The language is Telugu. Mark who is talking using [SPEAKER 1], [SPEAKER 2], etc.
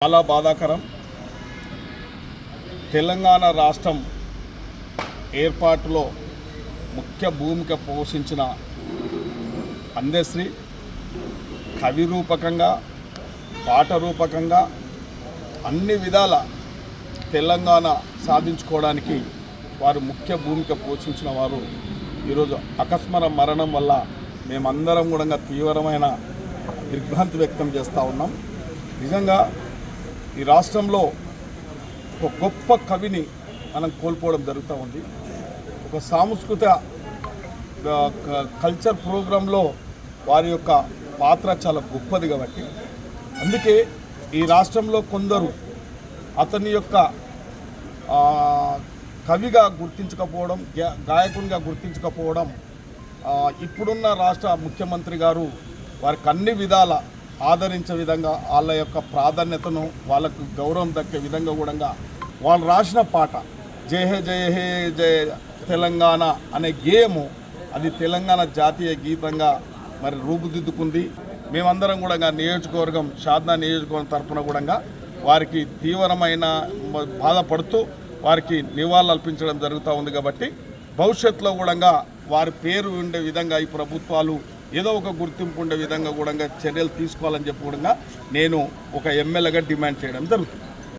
[SPEAKER 1] చాలా బాధాకరం. తెలంగాణ రాష్ట్రం ఏర్పాటులో ముఖ్య భూమిక పోషించిన అందశ్రీ కవి రూపకంగా, పాట రూపకంగా అన్ని విధాల తెలంగాణ సాధించుకోవడానికి వారు ముఖ్య భూమిక పోషించిన వారు ఈరోజు అకస్మార మరణం వల్ల మేమందరం కూడా తీవ్రమైన దిగ్భ్రాంతి వ్యక్తం చేస్తూ ఉన్నాం. నిజంగా ఈ రాష్ట్రంలో ఒక గొప్ప కవిని మనం కోల్పోవడం జరుగుతూ ఉంది. ఒక సాంస్కృతిక కల్చర్ ప్రోగ్రాంలో వారి యొక్క పాత్ర చాలా గొప్పది కాబట్టి అందుకే ఈ రాష్ట్రంలో కొందరు అతని యొక్క కవిగా గుర్తించకపోవడం, గాయకునిగా గుర్తించకపోవడం, ఇప్పుడున్న రాష్ట్ర ముఖ్యమంత్రి గారు వారికి అన్ని విధాల ఆదరించే విధంగా వాళ్ళ యొక్క ప్రాధాన్యతను వాళ్ళకు గౌరవం దక్కే విధంగా కూడా వాళ్ళు రాసిన పాట జయ హే జయ హే జయ తెలంగాణ అనే గేయము అది తెలంగాణ జాతీయ గీతంగా మరి రూపుదిద్దుకుంది. మేమందరం కూడా నియోజకవర్గం షాద్నా నియోజకవర్గం తరఫున కూడా వారికి తీవ్రమైన బాధపడుతూ వారికి నివాళులు అర్పించడం జరుగుతూ ఉంది. కాబట్టి భవిష్యత్తులో కూడా వారి పేరు ఉండే విధంగా ఈ ప్రభుత్వాలు ఏదో ఒక గుర్తింపు ఉండే విధంగా కూడా చర్యలు తీసుకోవాలని చెప్పి కూడా నేను ఒక ఎమ్మెల్యేగా డిమాండ్ చేయడం జరుగుతుంది.